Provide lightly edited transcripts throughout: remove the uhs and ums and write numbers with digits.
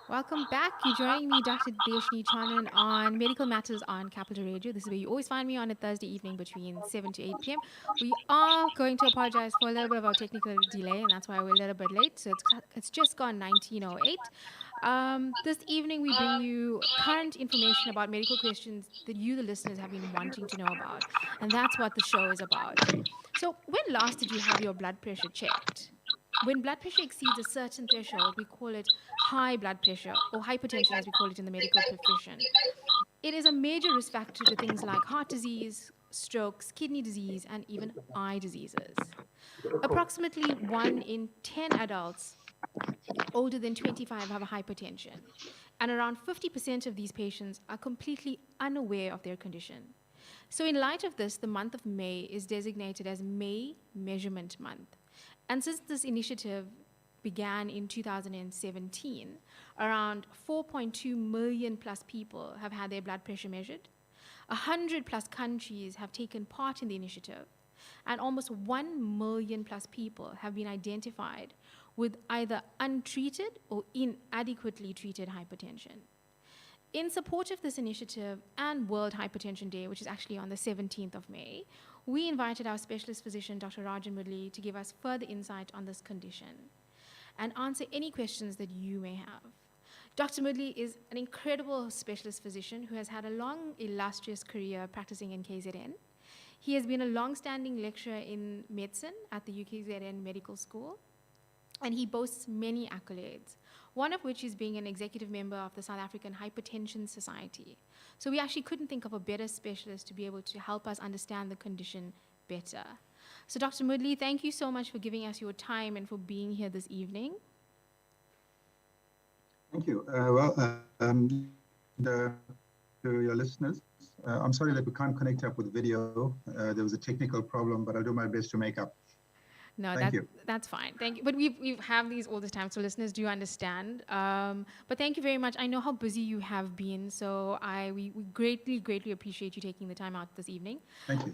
Welcome back. You're joining me, Dr. Deshni Chanan, on Medical Matters on Capital Radio. This is where you always find me on a Thursday evening between 7 to 8 p.m. We are going to apologize for a little bit of our technical delay, and that's why we're a little bit late. So it's just gone 19:08. This evening, we bring you current information about medical questions that you, the listeners, have been wanting to know about. And that's what the show is about. So, when last did you have your blood pressure checked? When blood pressure exceeds a certain threshold, we call it high blood pressure or hypertension, as we call it in the medical profession. It is a major risk factor to things like heart disease, strokes, kidney disease, and even eye diseases. Approximately 1 in 10 adults older than 25 have a hypertension, and around 50% of these patients are completely unaware of their condition. So, in light of this, the month of May is designated as May Measurement Month. And since this initiative began in 2017, around 4.2 million plus people have had their blood pressure measured. 100 plus countries have taken part in the initiative, and almost 1 million plus people have been identified with either untreated or inadequately treated hypertension. In support of this initiative and World Hypertension Day, which is actually on the 17th of May, we invited our specialist physician, Dr. Rajan Murli, to give us further insight on this condition and answer any questions that you may have. Dr. Murli is an incredible specialist physician who has had a long, illustrious career practicing in KZN. He has been a long-standing lecturer in medicine at the UKZN Medical School, and he boasts many accolades, one of which is being an executive member of the South African Hypertension Society. So we actually couldn't think of a better specialist to be able to help us understand the condition better. So Dr. Murli, thank you so much for giving us your time and for being here this evening. Thank you. To your listeners, I'm sorry that we can't connect up with video. There was a technical problem, but I'll do my best to make up. No, that's fine. Thank you. But we have these all the time, so listeners do understand. But thank you very much. I know how busy you have been, so we greatly appreciate you taking the time out this evening. Thank you.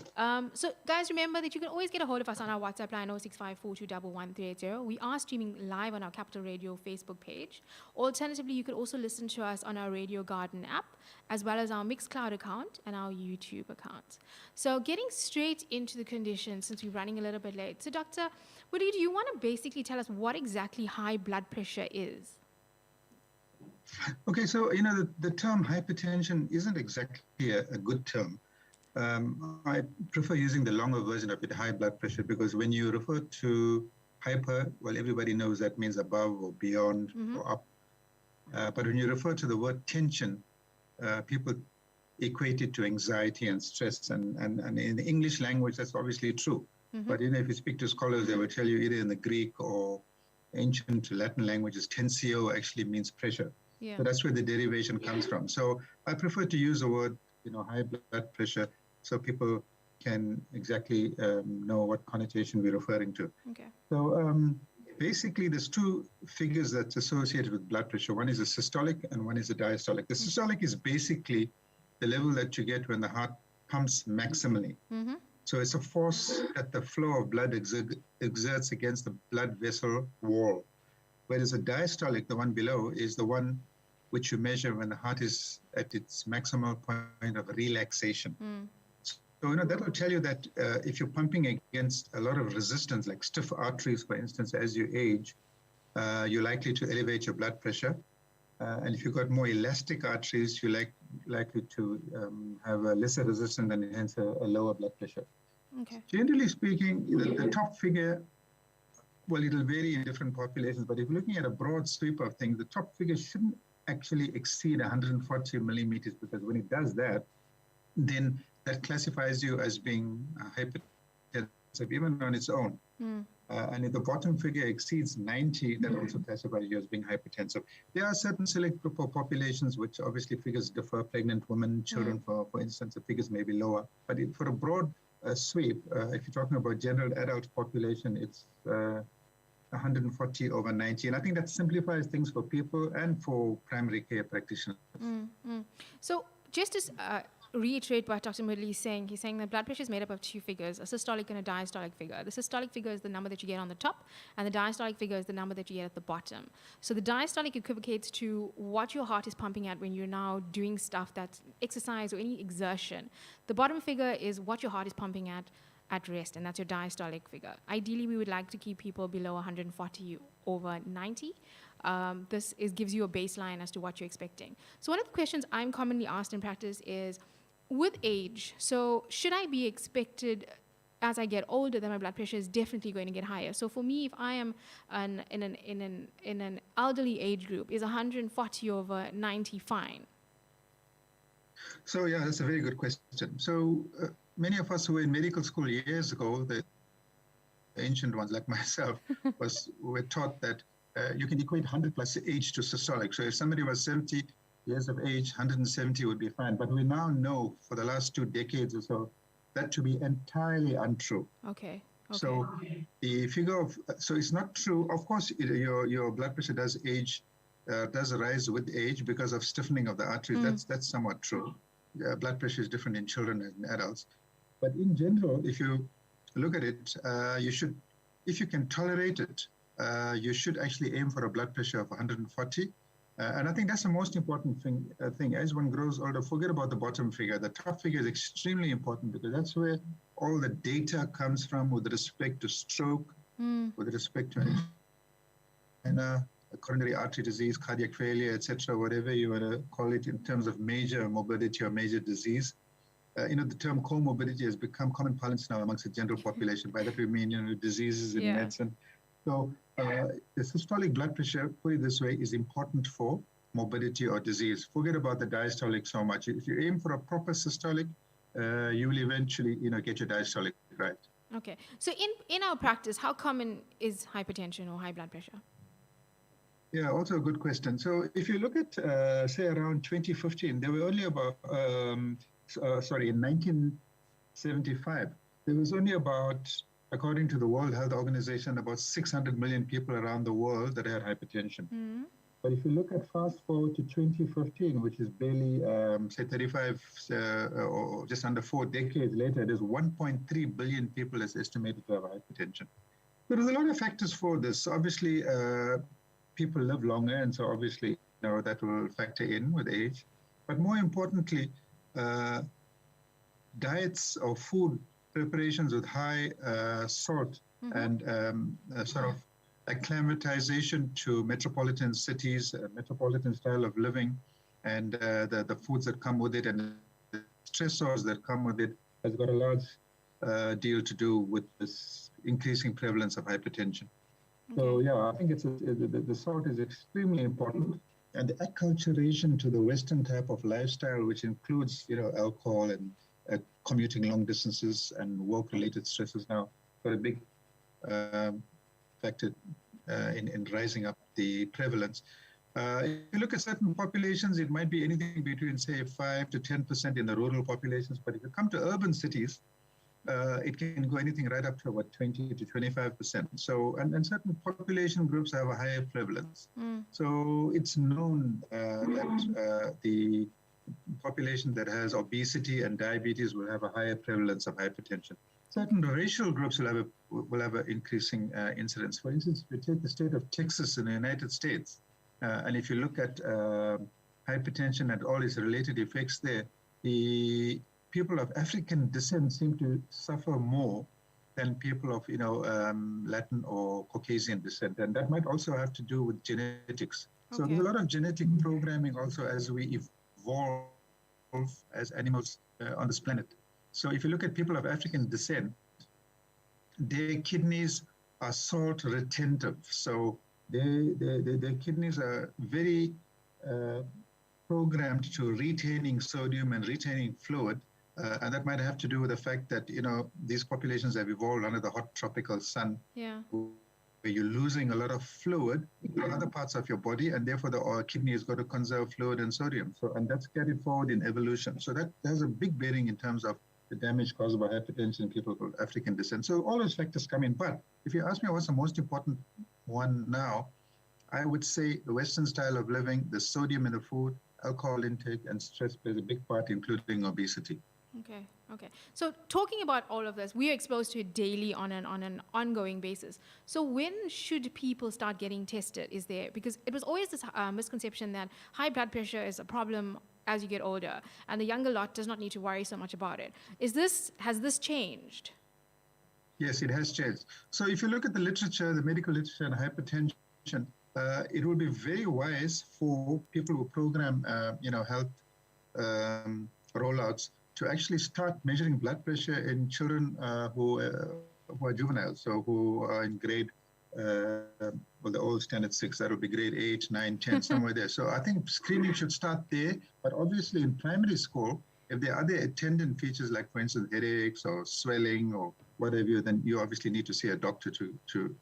So guys, remember that you can always get a hold of us on our WhatsApp line 06542111380. We are streaming live on our Capital Radio Facebook page. Alternatively, you could also listen to us on our Radio Garden app, as well as our Mixcloud account and our YouTube account. So getting straight into the condition, since we're running a little bit late. So Dr. Woody, do you want to basically tell us what exactly high blood pressure is? Okay, so the term hypertension isn't exactly a good term. I prefer using the longer version of it, high blood pressure, because when you refer to hyper, well, everybody knows that means above or beyond or up. But when you refer to the word tension, people equate it to anxiety and stress. And in the English language, that's obviously true. But if you speak to scholars, they will tell you either in the Greek or ancient Latin languages, tensio actually means pressure. Yeah. So that's where the derivation comes from. So I prefer to use the word, high blood pressure, so people can exactly know what connotation we're referring to. Okay. So basically, there's two figures that's associated with blood pressure. One is a systolic and one is a diastolic. The systolic is basically the level that you get when the heart pumps maximally. So it's a force that the flow of blood exerts against the blood vessel wall. Whereas a diastolic, the one below, is the one which you measure when the heart is at its maximal point of relaxation. So, that will tell you that if you're pumping against a lot of resistance, like stiff arteries, for instance, as you age, you're likely to elevate your blood pressure. And if you've got more elastic arteries, you're likely to have a lesser resistance and hence a lower blood pressure. Okay. Generally speaking, the top figure, well, it'll vary in different populations, but if you're looking at a broad sweep of things, the top figure shouldn't actually exceed 140 millimeters, because when it does that, then that classifies you as being hypertensive, even on its own. And if the bottom figure exceeds 90, that also classifies you as being hypertensive. There are certain select group of populations which obviously figures differ. Pregnant women, children, for instance, the figures may be lower. But for a broad sweep, if you're talking about general adult population, it's 140 over 90. And I think that simplifies things for people and for primary care practitioners. So just as reiterate what Dr. Murli is saying. He's saying that blood pressure is made up of two figures, a systolic and a diastolic figure. The systolic figure is the number that you get on the top, and the diastolic figure is the number that you get at the bottom. So the diastolic equivocates to what your heart is pumping at when you're now doing stuff that's exercise or any exertion. The bottom figure is what your heart is pumping at rest, and that's your diastolic figure. Ideally, we would like to keep people below 140 over 90. Gives you a baseline as to what you're expecting. So one of the questions I'm commonly asked in practice is, with age, so should I be expected as I get older that my blood pressure is definitely going to get higher? So for me, if I am in an elderly age group, is 140 over 90 fine? So yeah, that's a very good question. So many of us who were in medical school years ago, the ancient ones like myself, were taught that you can equate 100 plus age to systolic. So if somebody was 70 years of age, 170 would be fine. But we now know for the last 2 decades or so that to be entirely untrue. Okay. So the figure of, so it's not true. Of course, your blood pressure does rise with age because of stiffening of the arteries. That's somewhat true. Blood pressure is different in children and adults. But in general, if you look at it, you should, if you can tolerate it, you should actually aim for a blood pressure of 140. And I think that's the most important thing. As one grows older, forget about the bottom figure. The top figure is extremely important because that's where all the data comes from with respect to stroke, with respect to coronary artery disease, cardiac failure, etc., whatever you want to call it in terms of major morbidity or major disease. The term comorbidity has become common parlance now amongst the general population. By that we mean, diseases in medicine. So the systolic blood pressure, put it this way, is important for morbidity or disease. Forget about the diastolic so much. If you aim for a proper systolic, you will eventually, get your diastolic right. Okay. So in our practice, how common is hypertension or high blood pressure? Yeah, also a good question. So if you look at, say, around 2015, there were only about, in 1975, there was only about, according to the World Health Organization, about 600 million people around the world that had hypertension. But if you look at fast forward to 2015, which is barely, say, 35 or just under 4 decades later, there's 1.3 billion people that's estimated to have hypertension. So there's a lot of factors for this. Obviously, people live longer, and so obviously, that will factor in with age. But more importantly, diets or food preparations with high salt and sort of acclimatization to metropolitan cities, metropolitan style of living, and the foods that come with it and the stressors that come with it has got a large deal to do with this increasing prevalence of hypertension. So yeah, I think the salt is extremely important, and the acculturation to the Western type of lifestyle, which includes alcohol and commuting long distances and work-related stresses now, got a big factor in rising up the prevalence. If you look at certain populations, it might be anything between say 5 to 10% in the rural populations, but if you come to urban cities, it can go anything right up to about 20 to 25%. So, and certain population groups have a higher prevalence. So it's known that the population that has obesity and diabetes will have a higher prevalence of hypertension. Certain racial groups will have an increasing incidence. For instance, if you take the state of Texas in the United States, and if you look at hypertension and all its related effects there, the people of African descent seem to suffer more than people of Latin or Caucasian descent, and that might also have to do with genetics. So there's a lot of genetic programming also as we evolve as animals on this planet. So if you look at people of African descent, their kidneys are salt retentive. So their kidneys are very programmed to retaining sodium and retaining fluid. And that might have to do with the fact that, these populations have evolved under the hot tropical sun, where you're losing a lot of fluid in other parts of your body, and therefore the kidney has got to conserve fluid and sodium. So, and that's carried forward in evolution. So that has a big bearing in terms of the damage caused by hypertension in people of African descent. So all those factors come in. But if you ask me what's the most important one now, I would say the Western style of living, the sodium in the food, alcohol intake, and stress plays a big part, including obesity. Okay. Okay. So talking about all of this, we are exposed to it daily on an ongoing basis. So when should people start getting tested? Is there, because it was always this misconception that high blood pressure is a problem as you get older, and the younger lot does not need to worry so much about it. Has this changed? Yes, it has changed. So if you look at the literature, the medical literature on hypertension, it would be very wise for people who program, health rollouts to actually start measuring blood pressure in children who are juveniles, so who are in grade, the old standard 6, that would be grade 8, 9, 10, somewhere there. So I think screening should start there, but obviously in primary school, if there are other attendant features like, for instance, headaches or swelling or whatever, then you obviously need to see a doctor to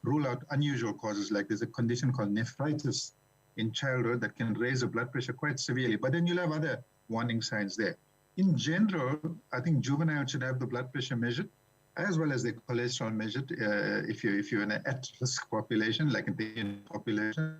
rule out unusual causes. Like there's a condition called nephritis in childhood that can raise the blood pressure quite severely, but then you'll have other warning signs there. In general, I think juveniles should have the blood pressure measured as well as the cholesterol measured if you're in an at-risk population, like in the Indian population.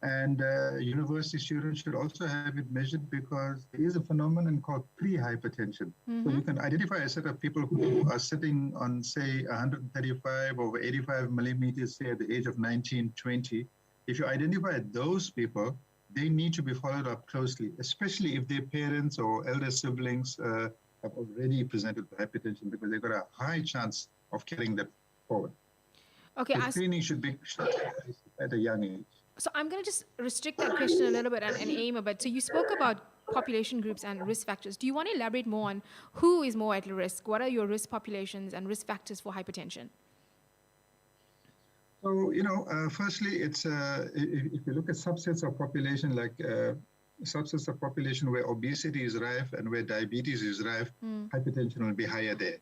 And university students should also have it measured because there is a phenomenon called pre-hypertension. So you can identify a set of people who are sitting on, say, 135 over 85 millimeters, say at the age of 19, 20. If you identify those people, they need to be followed up closely, especially if their parents or elder siblings have already presented with hypertension, because they've got a high chance of carrying that forward. Okay. So screening should take place at a young age. So I'm going to just restrict that question a little bit and aim a bit. So you spoke about population groups and risk factors. Do you want to elaborate more on who is more at risk? What are your risk populations and risk factors for hypertension? So, firstly, it's if you look at subsets of population, like subsets of population where obesity is rife and where diabetes is rife, hypertension will be higher there.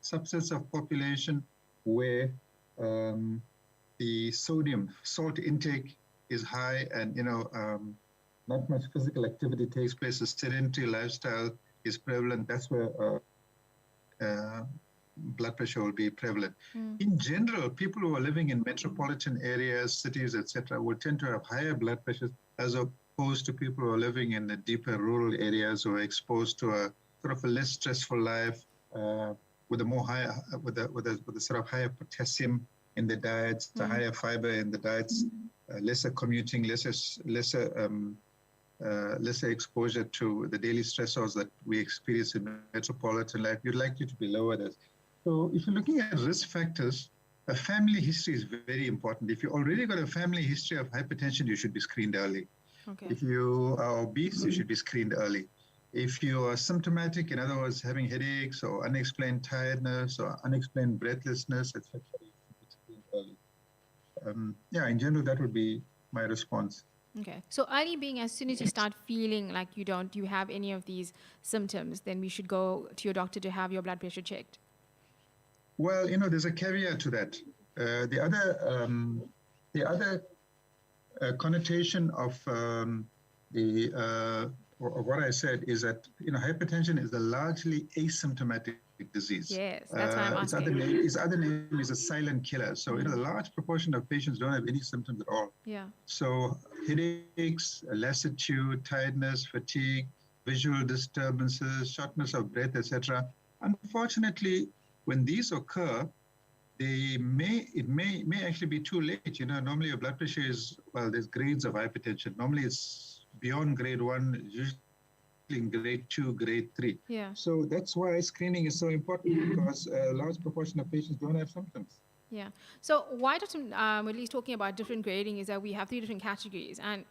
Subsets of population where the salt intake is high and, not much physical activity takes place, a sedentary lifestyle is prevalent, that's where blood pressure will be prevalent. In general, people who are living in metropolitan areas, cities, etc., will tend to have higher blood pressures as opposed to people who are living in the deeper rural areas or exposed to a sort of a less stressful life with a sort of higher potassium in the diets, the higher fiber in the diets, lesser commuting, lesser exposure to the daily stressors that we experience in metropolitan life. You'd like you to be lower there. So if you're looking at risk factors, a family history is very important. If you already got a family history of hypertension, you should be screened early. Okay. If you are obese, you should be screened early. If you are symptomatic, in other words, having headaches or unexplained tiredness or unexplained breathlessness, etc., you should be screened early. In general, that would be my response. Okay. So early being as soon as you start feeling like you have any of these symptoms, then we should go to your doctor to have your blood pressure checked. Well, there's a caveat to that. The other connotation of what I said is that hypertension is a largely asymptomatic disease. Yes, that's why I'm asking. Its other name is a silent killer. So a large proportion of patients don't have any symptoms at all. Yeah. So headaches, lassitude, tiredness, fatigue, visual disturbances, shortness of breath, etc. Unfortunately, when these occur, it may actually be too late. Normally your blood pressure there's grades of hypertension. Normally it's beyond grade 1, usually in grade 2, grade 3. Yeah. So that's why screening is so important, because a large proportion of patients don't have symptoms. Yeah. So why Dr. Murali is talking about different grading is that we have 3 different categories, and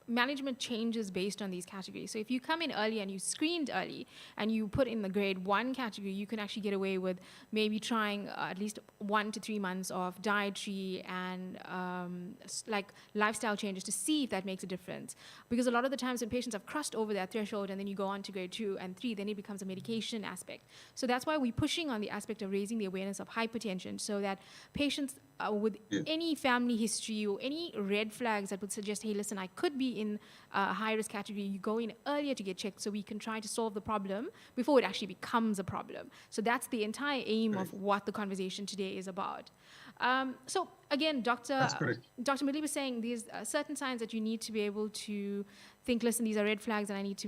management changes based on these categories. So if you come in early and you screened early and you put in the grade 1 category, you can actually get away with maybe trying at least 1 to 3 months of dietary and like lifestyle changes to see if that makes a difference. Because a lot of the times when patients have crossed over that threshold and then you go on to grade 2 and 3, then it becomes a medication aspect. So that's why we're pushing on the aspect of raising the awareness of hypertension, so that patients with any family history or any red flags that would suggest, hey, listen, I could be already in a high-risk category, you go in earlier to get checked so we can try to solve the problem before it actually becomes a problem. So that's the entire aim of what the conversation today is about. So again, That's correct. Dr. Murli was saying these certain signs that you need to be able to think, listen, these are red flags and I need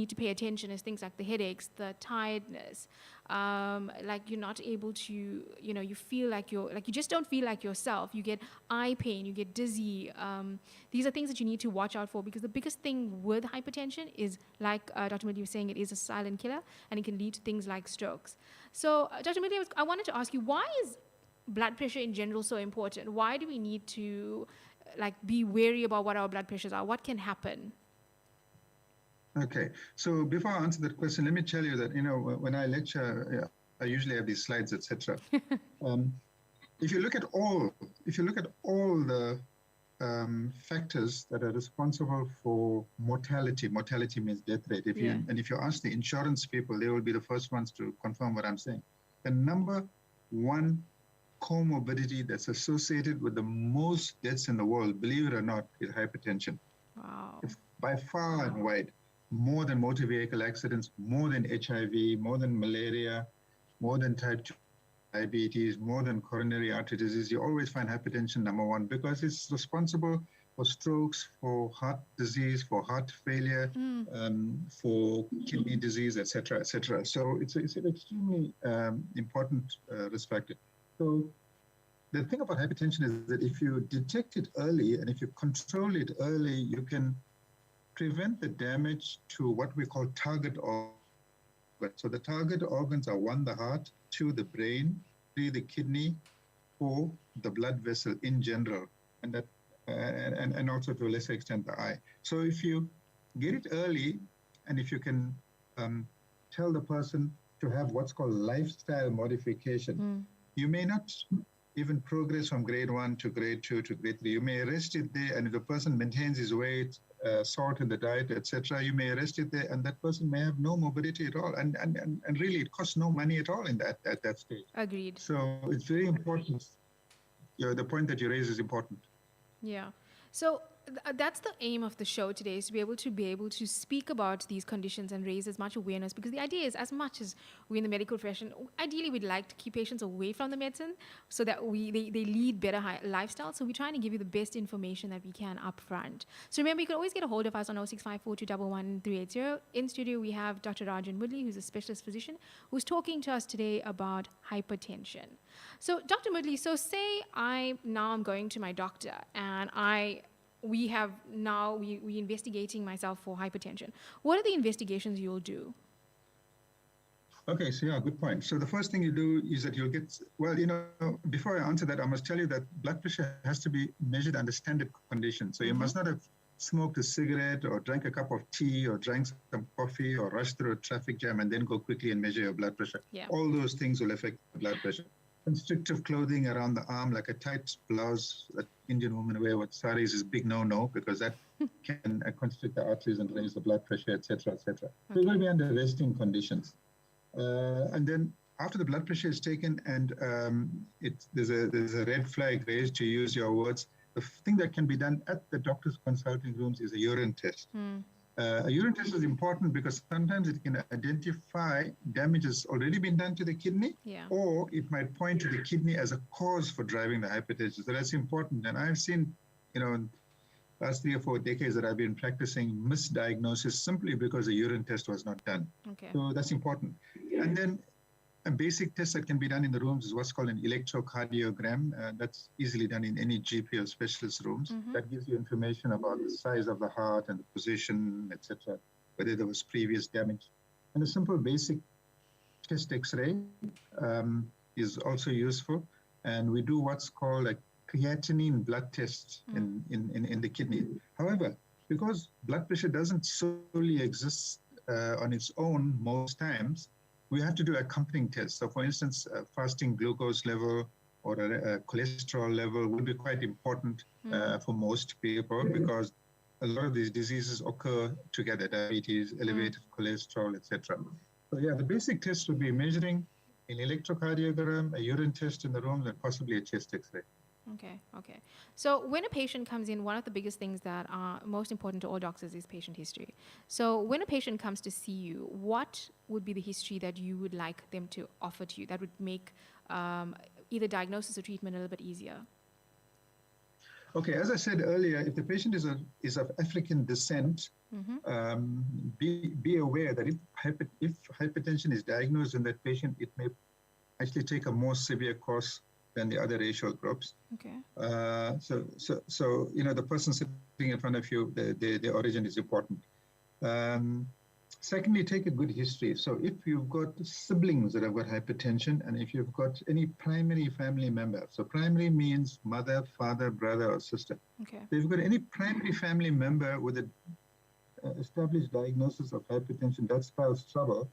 to pay attention, is things like the headaches, the tiredness, like you're not able to, you feel like you just don't feel like yourself. You get eye pain, you get dizzy. These are things that you need to watch out for, because the biggest thing with hypertension is, like Dr. Murli was saying, it is a silent killer and it can lead to things like strokes. So Dr. Murli, I wanted to ask you, why is blood pressure in general so important? Why do we need to be wary about what our blood pressures are? What can happen? Okay, so before I answer that question, let me tell you that when I lecture, I usually have these slides, etc. If you look at all the factors that are responsible for mortality means death rate. If you ask the insurance people, they will be the first ones to confirm what I'm saying. The number one comorbidity that's associated with the most deaths in the world, believe it or not, is hypertension. Wow. By far and wide, more than motor vehicle accidents, more than HIV, more than malaria, more than type 2 diabetes, more than coronary artery disease. You always find hypertension number one, because it's responsible for strokes, for heart disease, for heart failure, for kidney disease, etc., etc. So it's an extremely important risk factor. So the thing about hypertension is that if you detect it early and if you control it early, you can prevent the damage to what we call target organs. So the target organs are 1, the heart; 2, the brain; 3, the kidney; 4, the blood vessel in general, and that and also to a lesser extent the eye. So if you get it early, and if you can tell the person to have what's called lifestyle modification, you may not even progress from grade 1 to grade 2 to grade 3. You may arrest it there, and if the person maintains his weight, salt in the diet, etc., you may arrest it there, and that person may have no mobility at all, and really it costs no money at all at that stage. Agreed. So it's very important. The point that you raise is important. Yeah. So that's the aim of the show today, is to be able to speak about these conditions and raise as much awareness, because the idea is, as much as we're in the medical profession, ideally we'd like to keep patients away from the medicine so that they lead better lifestyles. So we're trying to give you the best information that we can up front. So remember, you can always get a hold of us on 0654 211 380. In studio, we have Dr. Rajan Murli, who's a specialist physician, who's talking to us today about hypertension. So Dr. Murli, so say I'm going to my doctor and we're investigating myself for hypertension. What are the investigations you'll do? Okay, so good point. So the first thing you do is that you'll get, before I answer that, I must tell you that blood pressure has to be measured under standard conditions. So you must not have smoked a cigarette or drank a cup of tea or drank some coffee or rushed through a traffic jam and then go quickly and measure your blood pressure. Yeah. All those things will affect the blood pressure. Constrictive clothing around the arm, like a tight blouse that Indian women wear with saris, is big no-no, because that can constrict the arteries and raise the blood pressure, etc., etc. So you're going to be under resting conditions. And then after the blood pressure is taken and there's a red flag raised, to use your words, the thing that can be done at the doctor's consulting rooms is a urine test. A urine test is important because sometimes it can identify damage that's already been done to the kidney, or it might point to the kidney as a cause for driving the hypertension. So that's important. And I've seen, in last 3 or 4 decades that I've been practicing, misdiagnosis simply because a urine test was not done. Okay. So that's important. And then a basic test that can be done in the rooms is what's called an electrocardiogram. That's easily done in any GP or specialist rooms. That gives you information about the size of the heart and the position, etc., whether there was previous damage. And a simple basic chest X-ray is also useful. And we do what's called a creatinine blood test in the kidney. However, because blood pressure doesn't solely exist on its own most times, we have to do accompanying tests. So for instance, fasting glucose level or a cholesterol level will be quite important for most people, because a lot of these diseases occur together: diabetes, elevated cholesterol, etc. So the basic tests would be measuring an electrocardiogram, a urine test in the room, and possibly a chest X-ray. Okay, okay. So when a patient comes in, one of the biggest things that are most important to all doctors is patient history. So when a patient comes to see you, what would be the history that you would like them to offer to you that would make um, either diagnosis or treatment a little bit easier? Okay, as I said earlier, if the patient is of African descent, Mm-hmm. be aware that if hypertension is diagnosed in that patient, it may actually take a more severe course than the other racial groups. Okay. So the person sitting in front of you, the origin is important. Um, Secondly, take a good history. So if you've got siblings that have got hypertension, and if you've got any primary family member, so primary means mother, father, brother, or sister. Okay. So if you've got any primary family member with an established diagnosis of hypertension, that spells trouble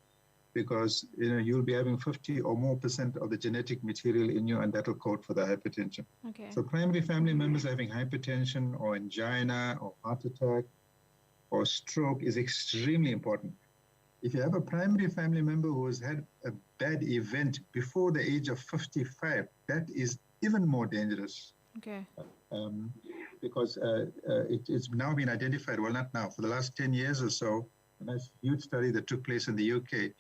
because you'll be having 50 or more percent of the genetic material in you, and that'll code for the hypertension. Okay. So primary family members having hypertension or angina or heart attack or stroke is extremely important. If you have a primary family member who has had a bad event before the age of 55, that is even more dangerous. Okay. Um, because it's now been identified, well, not now, for the last 10 years or so, a nice huge study that took place in the UK,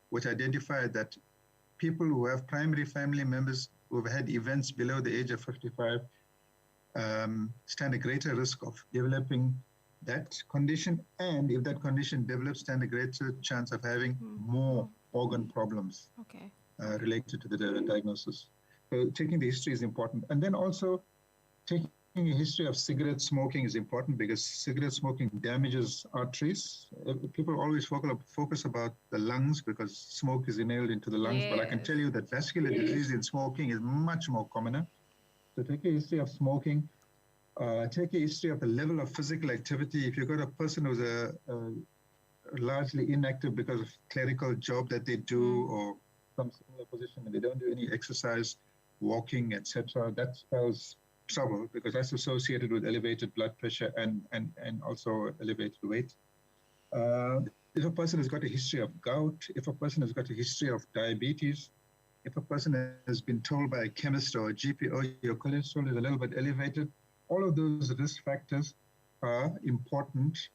which identified that people who have primary family members who have had events below the age of 55 stand a greater risk of developing that condition, and if that condition develops, stand a greater chance of having more organ problems Okay. related to the diagnosis. So taking the history is important. And then also taking a history of cigarette smoking is important because cigarette smoking damages arteries. People always focus about the lungs because smoke is inhaled into the lungs, but I can tell you that vascular disease in smoking is much more commoner. So take a history of smoking. Take a history of the level of physical activity. If you've got a person who's largely inactive because of clerical job that they do or some similar position and they don't do any exercise, walking, etc., that spells trouble because that's associated with elevated blood pressure and also elevated weight. If a person has got a history of gout, if a person has got a history of diabetes, if a person has been told by a chemist or a GP, oh, your cholesterol is a little bit elevated, all of those risk factors are important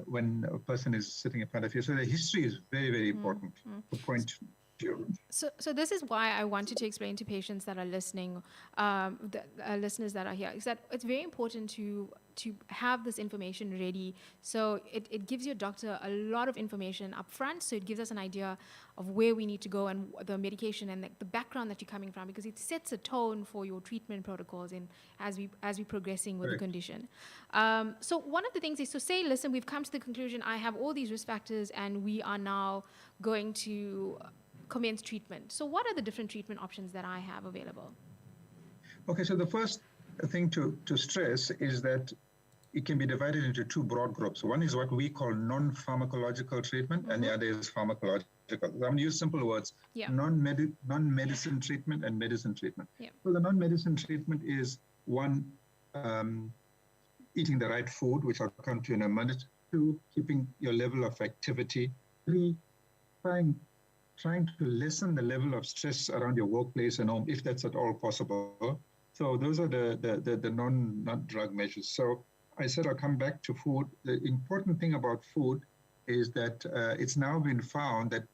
when a person is sitting in front of you. So the history is very, very important to point to. So this is why I wanted to explain to patients that are listening, the listeners that are here, is that it's very important to have this information ready. So it gives your doctor a lot of information up front. So it gives us an idea of where we need to go and the medication and the background that you're coming from, because it sets a tone for your treatment protocols in as we're progressing with the condition. So one of the things is, so say, listen, we've come to the conclusion, I have all these risk factors, and we are now going to commence treatment. So what are the different treatment options that I have available? Okay, so the first thing to stress is that it can be divided into two broad groups. One is what we call non-pharmacological treatment, and the other is pharmacological. I'm going to use simple words, non-medicine treatment and medicine treatment. So the non-medicine treatment is one, eating the right food, which I'll come to in a minute. Two, keeping your level of activity. Three, trying to lessen the level of stress around your workplace and home, if that's at all possible. So those are the non-drug measures. So I said I'll come back to food. The important thing about food is that it's now been found that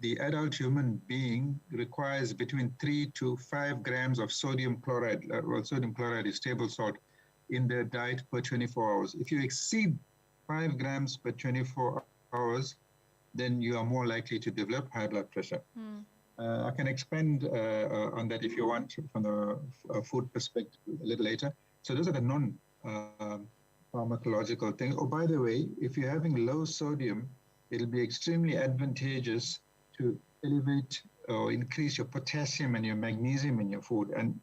the adult human being requires between 3 to 5 grams of sodium chloride. Well, sodium chloride is table salt in their diet per 24 hours. If you exceed 5 grams per 24 hours, then you are more likely to develop high blood pressure. I can expand on that if you want from the food perspective a little later. So those are the non-pharmacological things. Oh, by the way, if you're having low sodium, it'll be extremely advantageous to elevate or increase your potassium and your magnesium in your food. And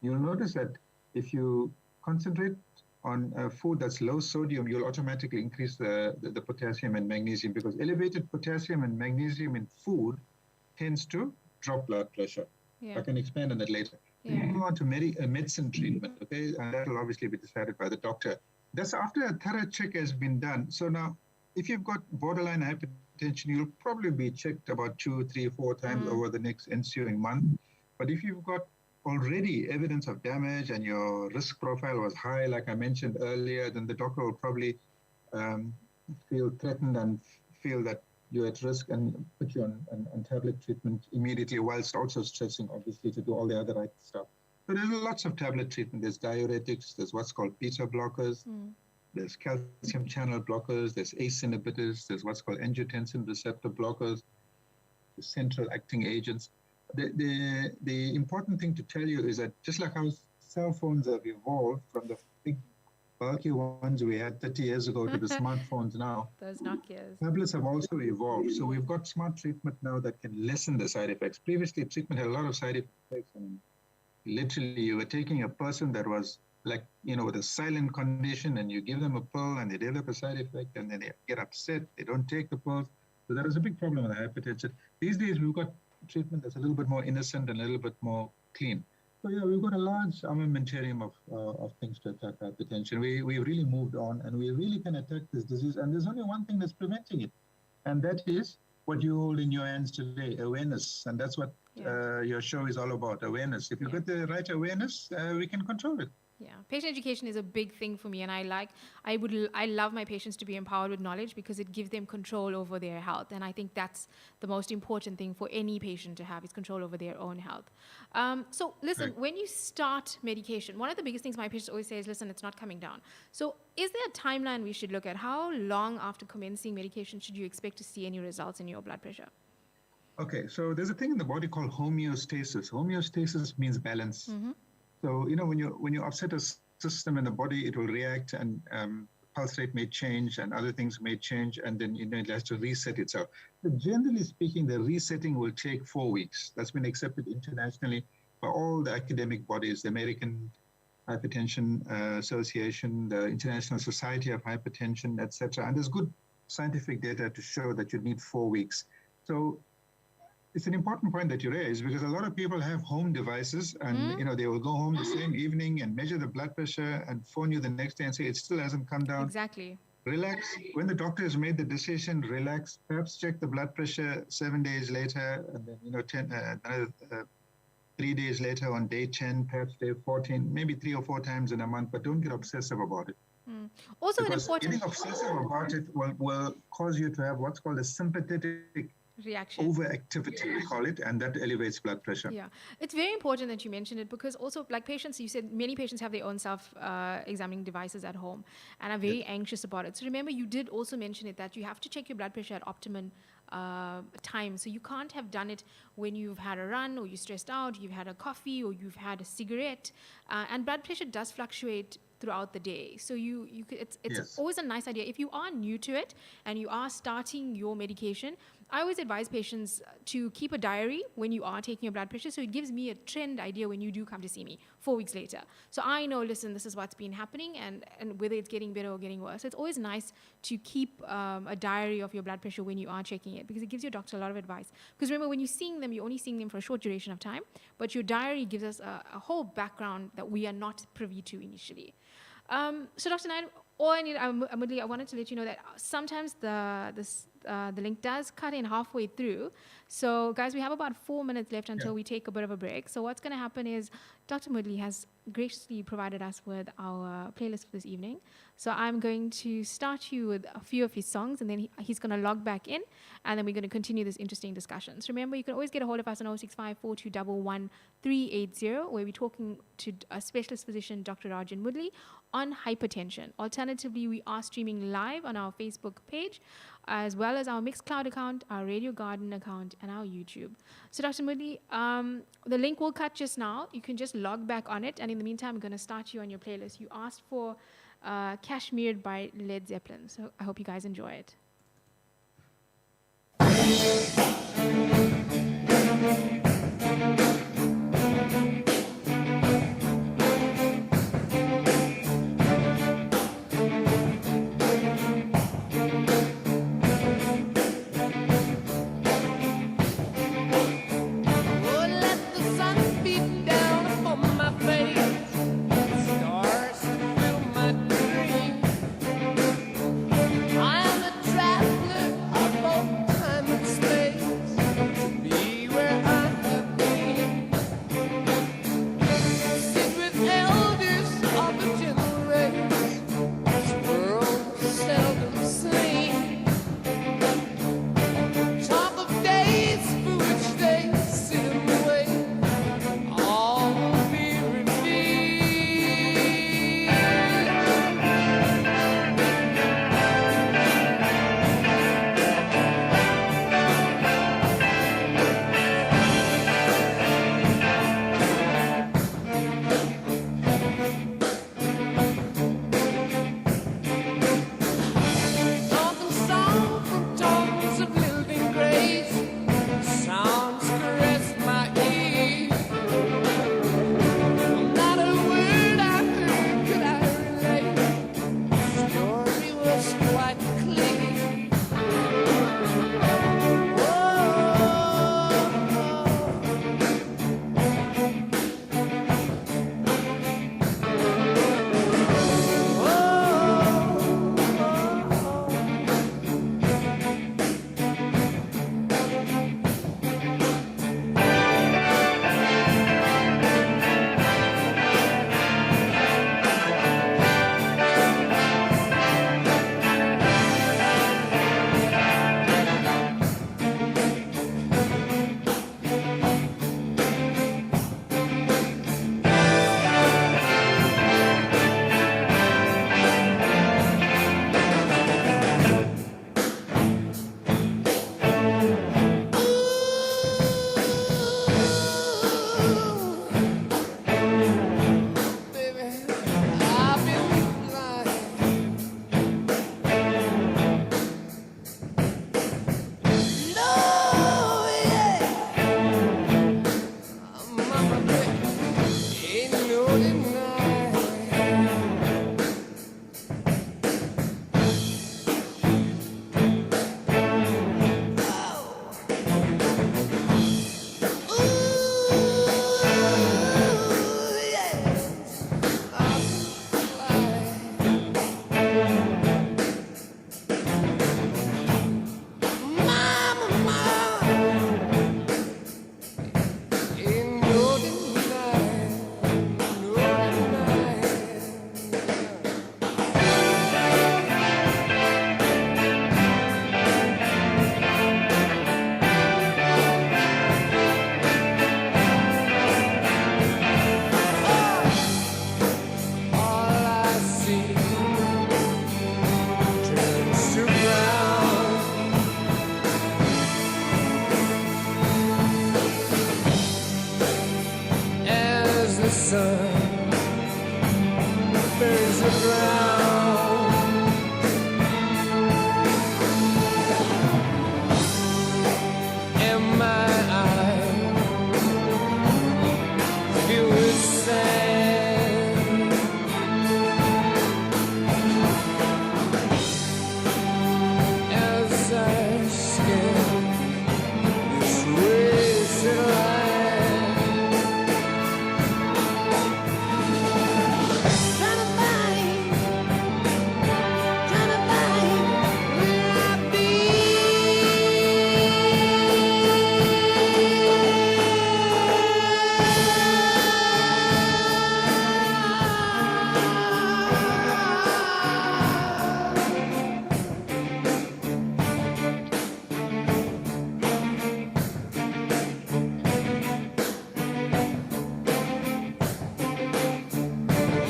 you'll notice that if you concentrate on food that's low sodium, you'll automatically increase the potassium and magnesium, because elevated potassium and magnesium in food tends to drop blood pressure. I can expand on that later. Moving on to medicine treatment, okay? And that will obviously be decided by the doctor. That's after a thorough check has been done. So now, if you've got borderline hypertension, you'll probably be checked about 2, 3, 4 times over the next ensuing month. But if you've got already evidence of damage and your risk profile was high, like I mentioned earlier, then the doctor will probably um, feel threatened and feel that you're at risk and put you on tablet treatment immediately, whilst also stressing, obviously, to do all the other right stuff. So there's lots of tablet treatment. There's diuretics, there's what's called beta blockers, there's calcium channel blockers, there's ACE inhibitors, there's what's called angiotensin receptor blockers, the central acting agents. The important thing to tell you is that just like how cell phones have evolved from the big bulky ones we had 30 years ago to the smartphones now, Those Nokias. tablets have also evolved. So we've got smart treatment now that can lessen the side effects. Previously, treatment had a lot of side effects, and literally you were taking a person that was like, with a silent condition, and you give them a pill and they develop a side effect, and then they get upset, they don't take the pills. So that is a big problem with hypertension. These days, we've got treatment that's a little bit more innocent and a little bit more clean. So yeah, we've got a large armamentarium of things to attack hypertension. We really moved on, and we really can attack this disease. And there's only one thing that's preventing it, and that is what you hold in your hands today: awareness. And that's what your show is all about: awareness. If you get the right awareness, we can control it. Yeah, patient education is a big thing for me, and I love my patients to be empowered with knowledge because it gives them control over their health, and I think that's the most important thing for any patient to have is control over their own health. So listen, when you start medication, one of the biggest things my patients always say is, listen, it's not coming down. So is there a timeline we should look at? How long after commencing medication should you expect to see any results in your blood pressure? Okay, so there's a thing in the body called homeostasis. Homeostasis means balance. So, when you upset a system in the body, it will react, and pulse rate may change and other things may change, and then, it has to reset itself. But generally speaking, the resetting will take 4 weeks. That's been accepted internationally by all the academic bodies, the American Hypertension Association, the International Society of Hypertension, etc. And there's good scientific data to show that you need 4 weeks. So it's an important point that you raise, because a lot of people have home devices, and they will go home the same evening and measure the blood pressure and phone you the next day and say it still hasn't come down. Exactly. Relax. When the doctor has made the decision, relax. Perhaps check the blood pressure 7 days later, and then 3 days later on day 10, perhaps day 14, maybe 3 or 4 times in a month. But don't get obsessive about it. Also, because getting obsessive about it will cause you to have what's called a sympathetic reaction, overactivity, we call it, and that elevates blood pressure. Yeah, it's very important that you mentioned it, because also, like patients, you said many patients have their own self-examining devices at home and are very anxious about it. So remember, you did also mention it, that you have to check your blood pressure at optimum time. So you can't have done it when you've had a run, or you're stressed out, you've had a coffee, or you've had a cigarette, and blood pressure does fluctuate throughout the day. So it's always a nice idea. If you are new to it and you are starting your medication, I always advise patients to keep a diary when you are taking your blood pressure, so it gives me a trend idea when you do come to see me 4 weeks later. So I know, listen, this is what's been happening, and whether it's getting better or getting worse. So it's always nice to keep a diary of your blood pressure when you are checking it, because it gives your doctor a lot of advice. Because remember, when you're seeing them, you're only seeing them for a short duration of time, but your diary gives us a whole background that we are not privy to initially. So Dr. Naid, Mudli, I wanted to let you know that sometimes the link does cut in halfway through. So guys, we have about 4 minutes left until we take a bit of a break. So what's going to happen is Dr. Mudli has graciously provided us with our playlist for this evening. So I'm going to start you with a few of his songs, and then he's going to log back in, and then we're going to continue this interesting discussion. So remember, you can always get a hold of us on 065 4211 380, where we're talking to a specialist physician, Dr. Rajan Mudli, on hypertension. Alternatively, we are streaming live on our Facebook page, as well as our Mixcloud account, our Radio Garden account, and our YouTube. So Dr. Mudli, the link will cut just now. You can just log back on it, and in the meantime, I'm going to start you on your playlist. You asked for Kashmir by Led Zeppelin, so I hope you guys enjoy it. I'm a traveler of all time and space. sun burns the ground. And my eyes fill with sand as I scan this wasted land. Trying to find where I've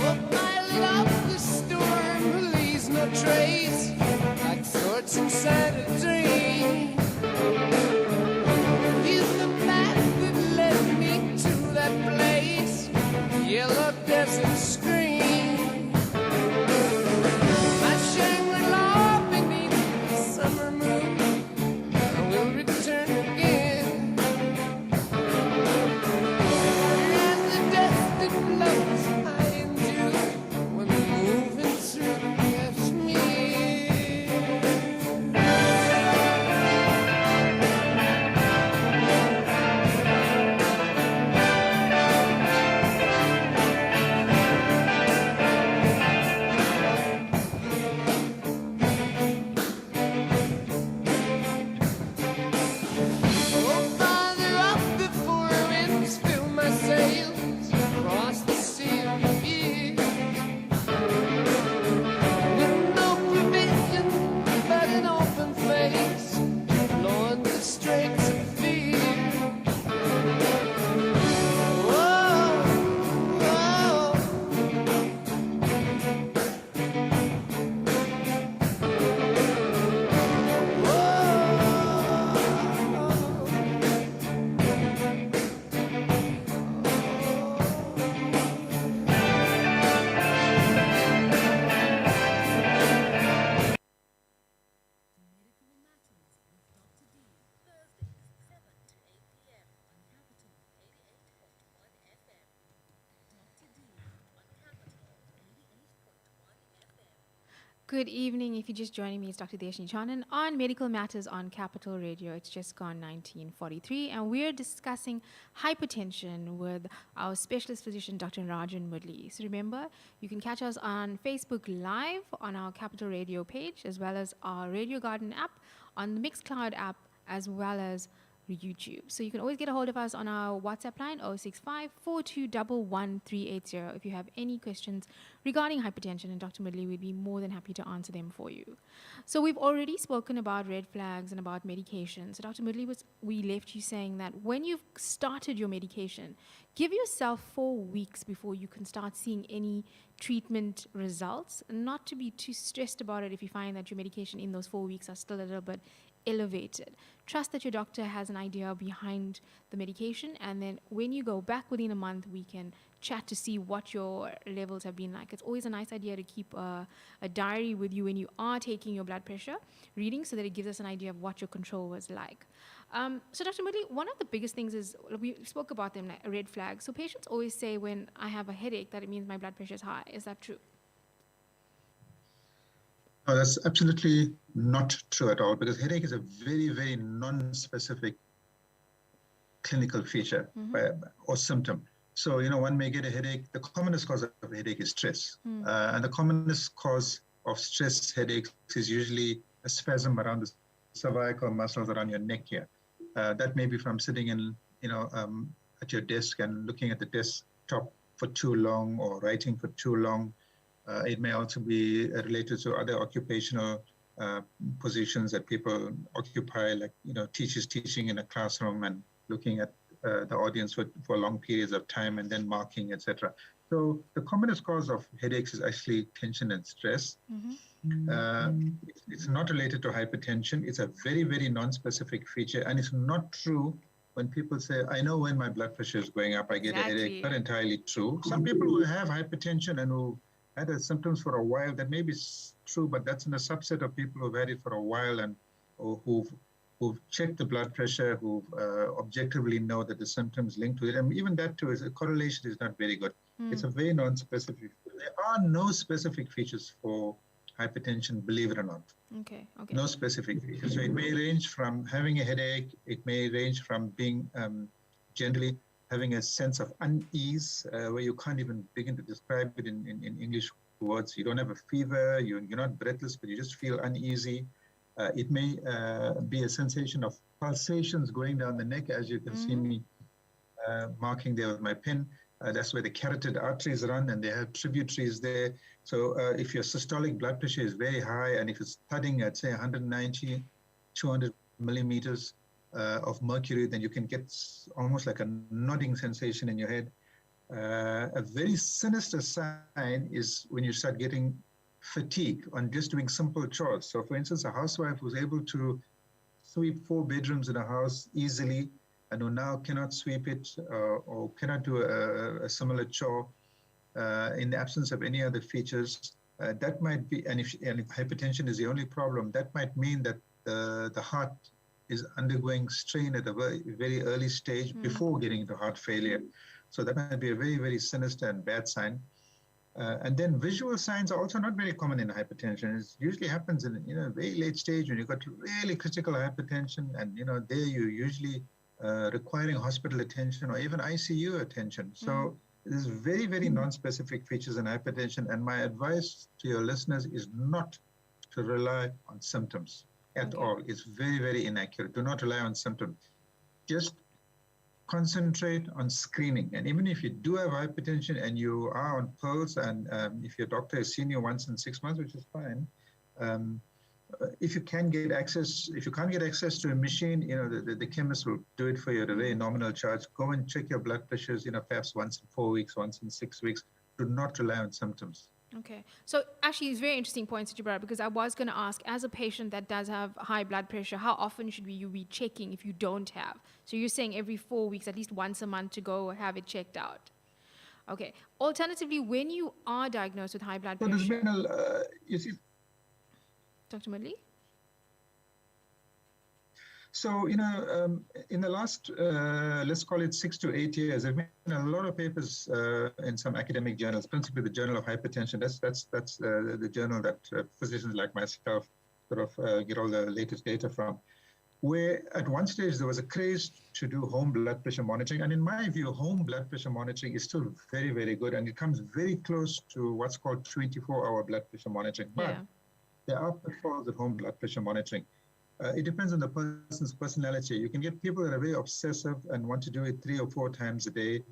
Oh, my love, the storm leaves no trace, like thoughts inside a dream. He's the map that led me to that place, the yellow desert screen. My Shangri-La beneath the summer moon, I will return again. And the dust that floats high into when we're moving through Kashmir. Oh, farther up before winds fill my sails across the sea of fear. With no provision but an open face, Lord, the straits of fear. Whoa, whoa. Good evening. If you're just joining me, it's Dr. Deshni Chanan on Medical Matters on Capital Radio. It's just gone 1943, and we're discussing hypertension with our specialist physician, Dr. Rajan Mudli. So remember, you can catch us on Facebook Live on our Capital Radio page, as well as our Radio Garden app, on the Mixcloud app, as well as YouTube. So you can always get a hold of us on our WhatsApp line 065 4211380 if you have any questions regarding hypertension, and Dr. Mudli would be more than happy to answer them for you. So we've already spoken about red flags and about medication. So Dr. Mudli, we left you saying that when you've started your medication, give yourself 4 weeks before you can start seeing any treatment results, not to be too stressed about it if you find that your medication in those 4 weeks are still a little bit elevated. Trust that your doctor has an idea behind the medication, and then when you go back within a month, we can chat to see what your levels have been like. It's always a nice idea to keep a diary with you when you are taking your blood pressure reading, so that it gives us an idea of what your control was like. So Dr. Mudli, one of the biggest things is, we spoke about them, like red flags. So patients always say when I have a headache that it means my blood pressure is high. Is that true? No, that's absolutely not true at all, because headache is a very, very non-specific clinical feature or symptom. So, one may get a headache. The commonest cause of a headache is stress. And the commonest cause of stress headaches is usually a spasm around the cervical muscles around your neck here. That may be from sitting in, at your desk and looking at the desktop for too long, or writing for too long. It may also be related to other occupational positions that people occupy, like, teachers teaching in a classroom and looking at the audience for long periods of time and then marking, etc. So the commonest cause of headaches is actually tension and stress. It's not related to hypertension. It's a very, very non-specific feature, and it's not true when people say, I know when my blood pressure is going up, I get a headache, Exactly. not entirely true. Some people who have hypertension and who had symptoms for a while, that may be true, but that's in a subset of people who've had it for a while and who've checked the blood pressure, who objectively know that the symptoms linked to it. And even that too, a correlation is not very good. It's a very non-specific. There are no specific features for hypertension, believe it or not. Okay. No specific features. So it may range from having a headache. It may range from being generally having a sense of unease where you can't even begin to describe it in English words. You don't have a fever. You're not breathless, but you just feel uneasy. It may be a sensation of pulsations going down the neck, as you can see me marking there with my pen. That's where the carotid arteries run, and they have tributaries there. So if your systolic blood pressure is very high, and if it's thudding at, say, 190, 200 millimeters of mercury, then you can get almost like a nodding sensation in your head. A very sinister sign is when you start getting fatigue on just doing simple chores. So for instance, a housewife who's able to sweep 4 bedrooms in a house easily and who now cannot sweep it or cannot do a similar chore in the absence of any other features, that might be, and if hypertension is the only problem, that might mean that the heart is undergoing strain at a very, very early stage before getting into heart failure. So that might be a very, very sinister and bad sign. And then visual signs are also not very common in hypertension. It usually happens in a very late stage when you've got really critical hypertension, and there you usually requiring hospital attention or even ICU attention. So there's very, very non-specific features in hypertension. And my advice to your listeners is not to rely on symptoms at all. It's very, very inaccurate. Do not rely on symptoms. Just concentrate on screening. And even if you do have hypertension and you are on pills, and if your doctor has seen you once in 6 months, which is fine, if you can get access, if you can't get access to a machine, the chemist will do it for you at a very nominal charge. Go and check your blood pressures, perhaps once in 4 weeks, once in 6 weeks. Do not rely on symptoms. Okay. So actually, it's very interesting points that you brought up, because I was going to ask, as a patient that does have high blood pressure, how often should you be checking if you don't have? So you're saying every 4 weeks, at least once a month, to go have it checked out. Okay. Alternatively, when you are diagnosed with high blood pressure... So there's been you see... Dr. Mudley? So, in the last, let's call it 6 to 8 years, there have been a lot of papers in some academic journals, principally the Journal of Hypertension. That's the journal that physicians like myself sort of get all the latest data from, where at one stage there was a craze to do home blood pressure monitoring. And in my view, home blood pressure monitoring is still very, very good. And it comes very close to what's called 24-hour blood pressure monitoring. But there are pitfalls at home blood pressure monitoring. It depends on the person's personality. You can get people that are very obsessive and want to do it 3 or 4 times a day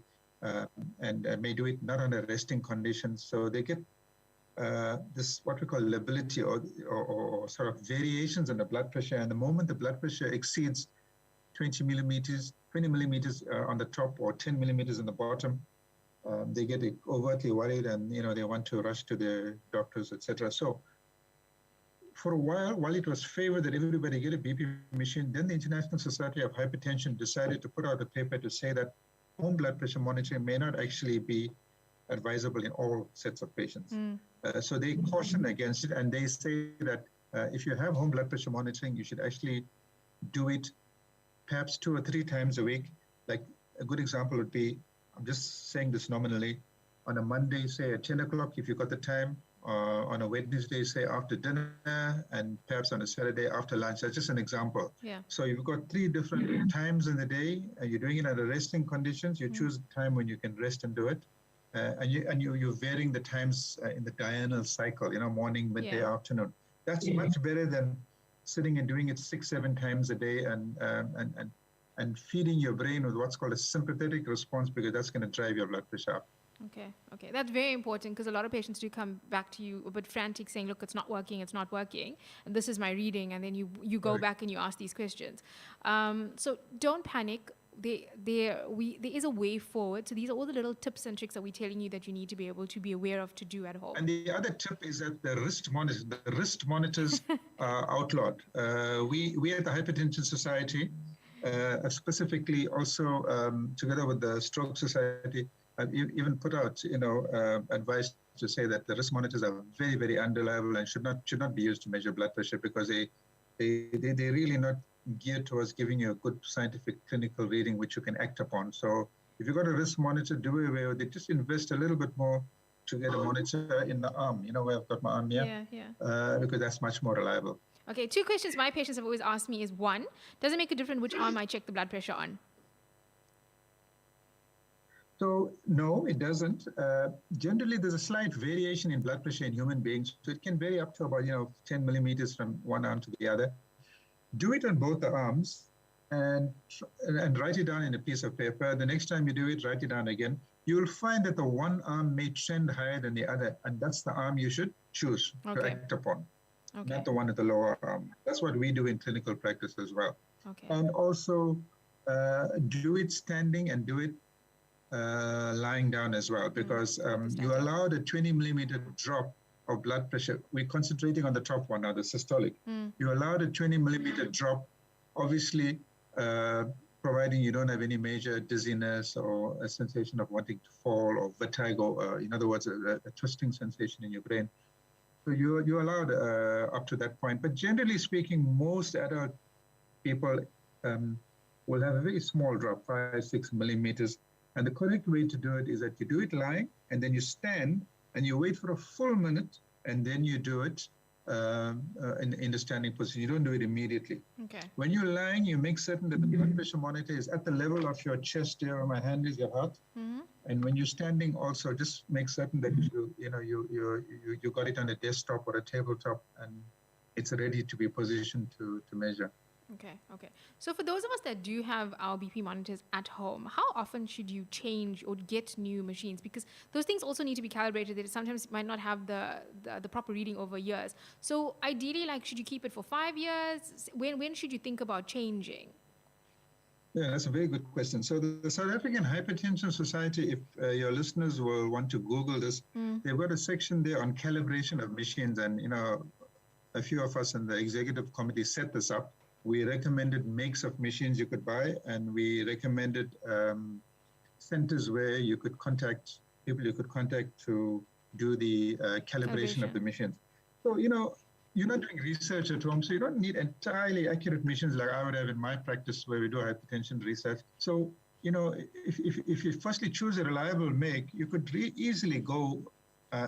and may do it not under resting conditions. So they get this, what we call lability or sort of variations in the blood pressure. And the moment the blood pressure exceeds 20 millimeters on the top or 10 millimeters on the bottom, they get overtly worried and, they want to rush to the doctors, etc. So for a while it was favored that everybody get a BP machine, then the International Society of Hypertension decided to put out a paper to say that home blood pressure monitoring may not actually be advisable in all sets of patients. So they caution against it, and they say that if you have home blood pressure monitoring, you should actually do it perhaps 2 or 3 times a week. Like a good example would be, I'm just saying this nominally, on a Monday, say at 10 o'clock, if you've got the time, on a Wednesday, say after dinner, and perhaps on a Saturday after lunch. That's just an example. So you've got 3 different times in the day, and you're doing it under resting conditions. You choose a time when you can rest and do it. And you're varying the times in the diurnal cycle, morning, midday, afternoon. That's much better than sitting and doing it 6, 7 times a day and feeding your brain with what's called a sympathetic response, because that's going to drive your blood pressure up. Okay. That's very important, because a lot of patients do come back to you a bit frantic saying, look, it's not working. And this is my reading. And then you go back and you ask these questions. So don't panic. There is a way forward. So these are all the little tips and tricks that we're telling you that you need to be able to be aware of to do at home. And the other tip is that the wrist monitors are outlawed. We at the Hypertension Society specifically also together with the Stroke Society, I've even put out, advice to say that the wrist monitors are very, very unreliable and should not be used to measure blood pressure because they're really not geared towards giving you a good scientific clinical reading which you can act upon. So if you've got a wrist monitor, do away with it. Just invest a little bit more to get a monitor in the arm, where I've got my arm here, because that's much more reliable. Okay, 2 questions my patients have always asked me is, 1, does it make a difference which arm I check the blood pressure on? So no, it doesn't. Generally, there's a slight variation in blood pressure in human beings. So it can vary up to about 10 millimeters from one arm to the other. Do it on both the arms and write it down in a piece of paper. The next time you do it, write it down again. You'll find that the one arm may trend higher than the other, and that's the arm you should choose to act upon, not the one at the lower arm. That's what we do in clinical practice as well. Okay. And also do it standing and do it lying down as well, because you allowed a 20 millimeter drop of blood pressure. We're concentrating on the top one now, the systolic. You allowed a 20 millimeter drop, obviously, providing you don't have any major dizziness or a sensation of wanting to fall or vertigo, in other words, a twisting sensation in your brain. So you're allowed up to that point. But generally speaking, most adult people will have a very small drop, 5-6 millimeters. And the correct way to do it is that you do it lying, and then you stand and you wait for a full minute, and then you do it in the standing position. You don't do it immediately. Okay. When you're lying, you make certain that the blood pressure monitor is at the level of your chest here, where my hand is, your heart. And when you're standing, also just make certain that you got it on a desktop or a tabletop, and it's ready to be positioned to measure. Okay. So for those of us that do have our BP monitors at home, how often should you change or get new machines? Because those things also need to be calibrated. They sometimes might not have the proper reading over years. So ideally, should you keep it for 5 years? When should you think about changing? Yeah, that's a very good question. So the South African Hypertension Society, if your listeners will want to Google this, they've got a section there on calibration of machines. And, a few of us in the executive committee set this up. We recommended makes of machines you could buy, and we recommended centers where you could contact people to do the calibration of the machines. So, you're not doing research at home, so you don't need entirely accurate machines like I would have in my practice where we do hypertension research. So, if you firstly choose a reliable make, you could easily go,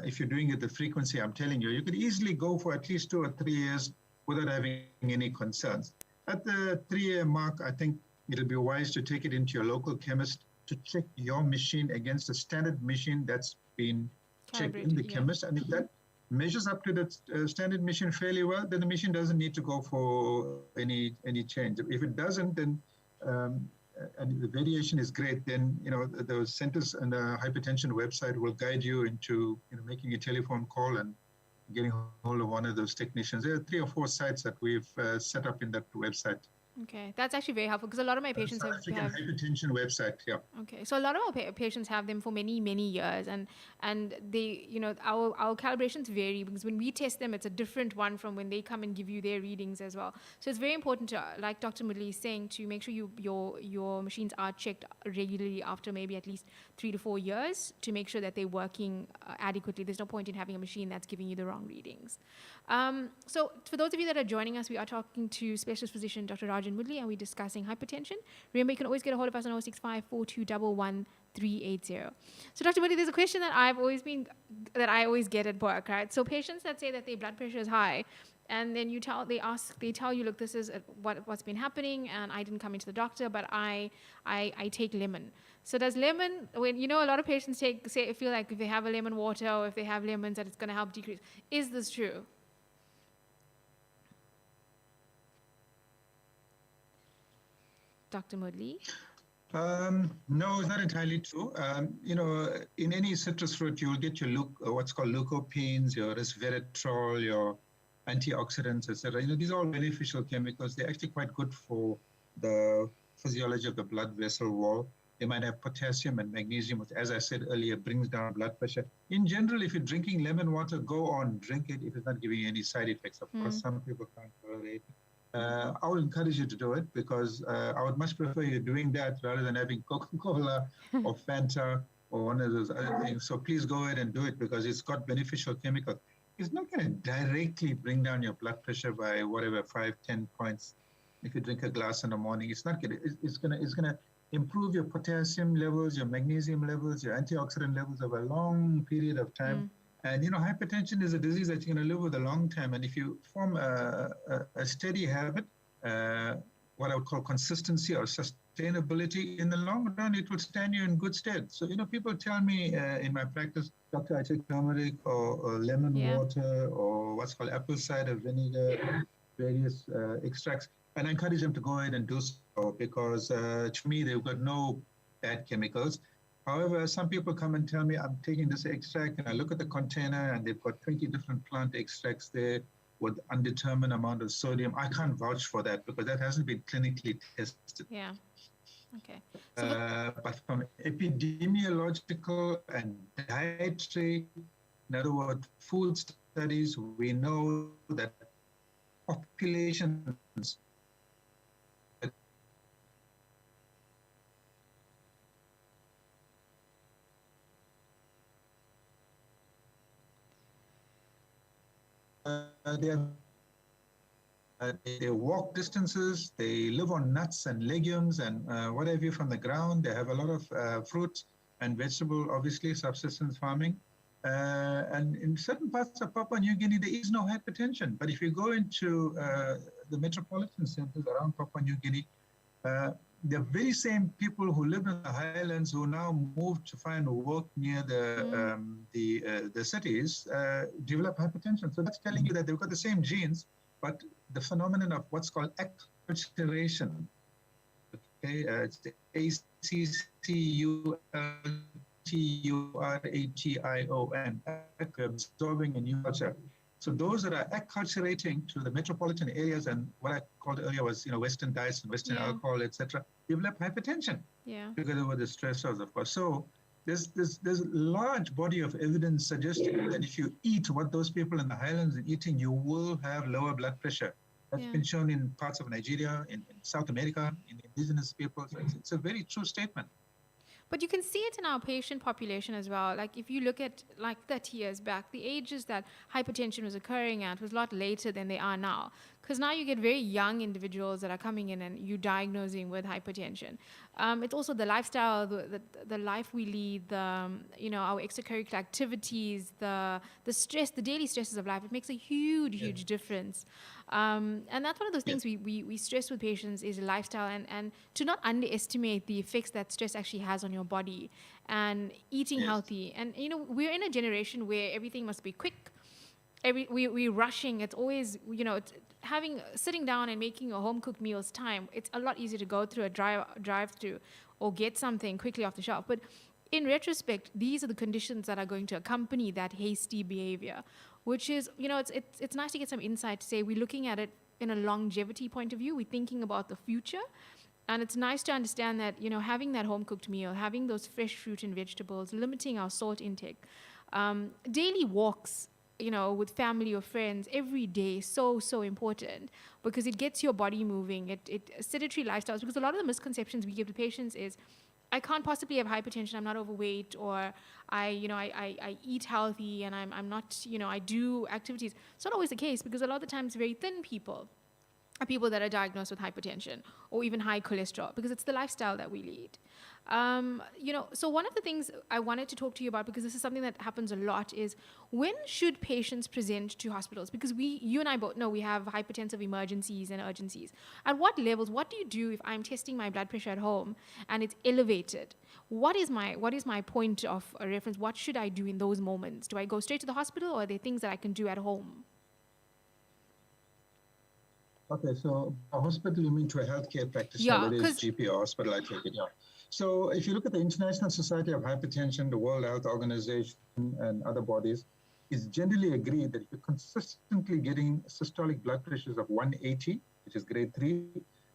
if you're doing it the frequency I'm telling you, you could easily go for at least 2 or 3 years without having any concerns. At the 3-year mark, I think it'll be wise to take it into your local chemist to check your machine against a standard machine that's been checked in the chemist. And if that measures up to that standard machine fairly well, then the machine doesn't need to go for any change. If it doesn't, then and the variation is great, then those centers and the hypertension website will guide you into making a telephone call and getting hold of one of those technicians. There are 3 or 4 sites that we've set up in that website. Okay, that's actually very helpful because a lot of my patients have hypertension website. Yeah. Okay, so a lot of our patients have them for many years, and they our calibrations vary because when we test them, it's a different one from when they come and give you their readings as well. So it's very important to, like Dr. Mudli is saying, to make sure your machines are checked regularly after maybe at least 3 to 4 years to make sure that they're working adequately. There's no point in having a machine that's giving you the wrong readings. So for those of you that are joining us, we are talking to specialist physician Dr. Rajan Mudli, and we're discussing hypertension. Remember, you can always get a hold of us on 065-4211-380. So Dr. Mudli, there's a question that I always get at work, right? So patients that say that their blood pressure is high, and then they tell you, look, this is what's been happening, and I didn't come into the doctor, but I take lemon. So does lemon, when a lot of patients feel like if they have a lemon water or if they have lemons that it's going to help decrease. Is this true? Dr. Mudli? No, it's not entirely true. In any citrus fruit, you will get your what's called lycopenes, your resveratrol, your antioxidants, etc. These are all beneficial chemicals. They're actually quite good for the physiology of the blood vessel wall. They might have potassium and magnesium, which, as I said earlier, brings down blood pressure. In general, if you're drinking lemon water, go on, drink it if it's not giving you any side effects. Of course, some people can't tolerate it. I would encourage you to do it because I would much prefer you doing that rather than having Coca-Cola or Fanta or one of those other things. So please go ahead and do it because it's got beneficial chemicals. It's not going to directly bring down your blood pressure by whatever 5-10 points if you drink a glass in the morning. It's not going to. It's going to improve your potassium levels, your magnesium levels, your antioxidant levels over a long period of time. And hypertension is a disease that you're going to live with a long time. And if you form a steady habit, what I would call consistency or sustainability, in the long run, it will stand you in good stead. So, people tell me in my practice, doctor, I take turmeric or lemon water or what's called apple cider vinegar, various extracts. And I encourage them to go ahead and do so because to me, they've got no bad chemicals. However, some people come and tell me, I'm taking this extract, and I look at the container, and they've got 20 different plant extracts there with undetermined amount of sodium. I can't vouch for that because that hasn't been clinically tested. Yeah. Okay. But from epidemiological and dietary, in other words, food studies, we know that populations they walk distances, they live on nuts and legumes and what have you from the ground. They have a lot of fruits and vegetable, obviously, subsistence farming. And in certain parts of Papua New Guinea, there is no hypertension. But if you go into the metropolitan centers around Papua New Guinea, the very same people who live in the highlands who now move to find work near the cities develop hypertension. So that's telling you that they've got the same genes, but the phenomenon of what's called acculturation, okay, it's the ACCULTURATION, absorbing a new culture. So those that are acculturating to the metropolitan areas and what I called earlier was, Western diets and Western alcohol, etc., develop hypertension together with the stressors, of course. So there's a large body of evidence suggesting that if you eat what those people in the highlands are eating, you will have lower blood pressure. That's been shown in parts of Nigeria, in South America, in indigenous people. So it's a very true statement. But you can see it in our patient population as well. Like if you look at 30 years back, the ages that hypertension was occurring at was a lot later than they are now. Because now you get very young individuals that are coming in and you diagnosing with hypertension. It's also the lifestyle, the life we lead, our extracurricular activities, the stress, the daily stresses of life. It makes a huge difference. And that's one of those things we stress with patients is lifestyle and to not underestimate the effects that stress actually has on your body and eating healthy. And, we're in a generation where everything must be quick. We're rushing. It's always, sitting down and making your home cooked meals time. It's a lot easier to go through a drive-through or get something quickly off the shelf. But in retrospect, these are the conditions that are going to accompany that hasty behavior, which is, it's nice to get some insight to say we're looking at it in a longevity point of view. We're thinking about the future. And it's nice to understand that, having that home-cooked meal, having those fresh fruit and vegetables, limiting our salt intake, daily walks, with family or friends every day, so important because it gets your body moving. It sedentary lifestyles, because a lot of the misconceptions we give to patients is, I can't possibly have hypertension, I'm not overweight, or I eat healthy and I'm not, I do activities. It's not always the case because a lot of the times very thin people are people that are diagnosed with hypertension or even high cholesterol because it's the lifestyle that we lead. So one of the things I wanted to talk to you about, because this is something that happens a lot, is when should patients present to hospitals? Because you and I both know we have hypertensive emergencies and urgencies. At what levels? What do you do if I'm testing my blood pressure at home and it's elevated? What is my point of reference? What should I do in those moments? Do I go straight to the hospital, or are there things that I can do at home? Okay, so a hospital, you mean to a healthcare practitioner, whether it's GP or hospital, I take it, So if you look at the International Society of Hypertension, the World Health Organization, and other bodies, it's generally agreed that if you're consistently getting systolic blood pressures of 180, which is grade 3,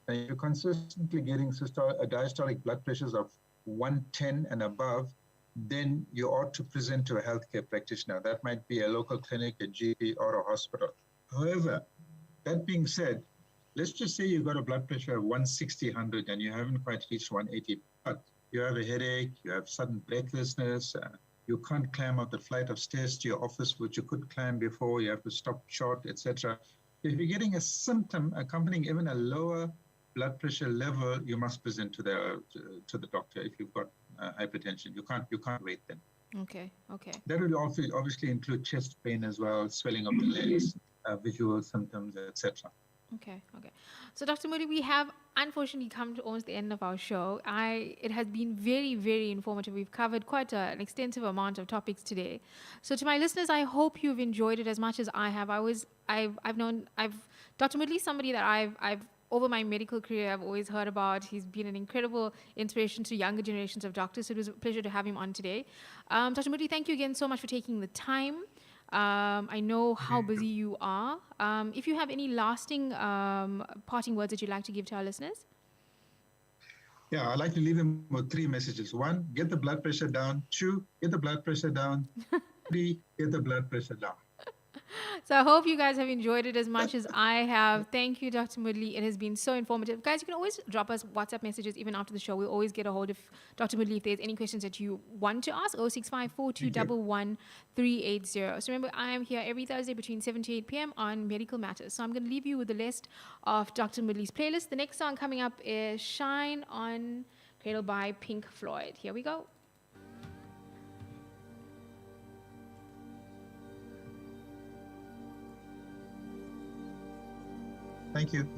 and you're consistently getting diastolic blood pressures of 110 and above, then you ought to present to a healthcare practitioner. That might be a local clinic, a GP, or a hospital. However, that being said, let's just say you've got a blood pressure of 160, 100, and you haven't quite reached 180, but you have a headache, you have sudden breathlessness, you can't climb up the flight of stairs to your office, which you could climb before, you have to stop short, etc. If you're getting a symptom accompanying even a lower blood pressure level, you must present to the doctor if you've got hypertension. You can't wait then. Okay. That will also obviously include chest pain as well, swelling of the legs, visual symptoms, etc. Okay. So, Dr. Moody, we have unfortunately come to almost the end of our show. It has been very, very informative. We've covered quite an extensive amount of topics today. So, to my listeners, I hope you've enjoyed it as much as I have. Dr. Moody is somebody that I've over my medical career, I've always heard about. He's been an incredible inspiration to younger generations of doctors. So it was a pleasure to have him on today. Dr. Moody, thank you again so much for taking the time. I know how busy you are. If you have any lasting parting words that you'd like to give to our listeners? Yeah, I'd like to leave them with 3 messages. 1, get the blood pressure down. 2, get the blood pressure down. 3, get the blood pressure down. So I hope you guys have enjoyed it as much as I have. Thank you, Dr. Moodley. It has been so informative. Guys, you can always drop us WhatsApp messages even after the show. We'll always get a hold of Dr. Moodley if there's any questions that you want to ask. 0654211 So remember, I am here every Thursday between 7 to 8 p.m. on Medical Matters. So I'm going to leave you with the list of Dr. Moodley's playlist. The next song coming up is Shine on Cradle by Pink Floyd. Here we go. Thank you.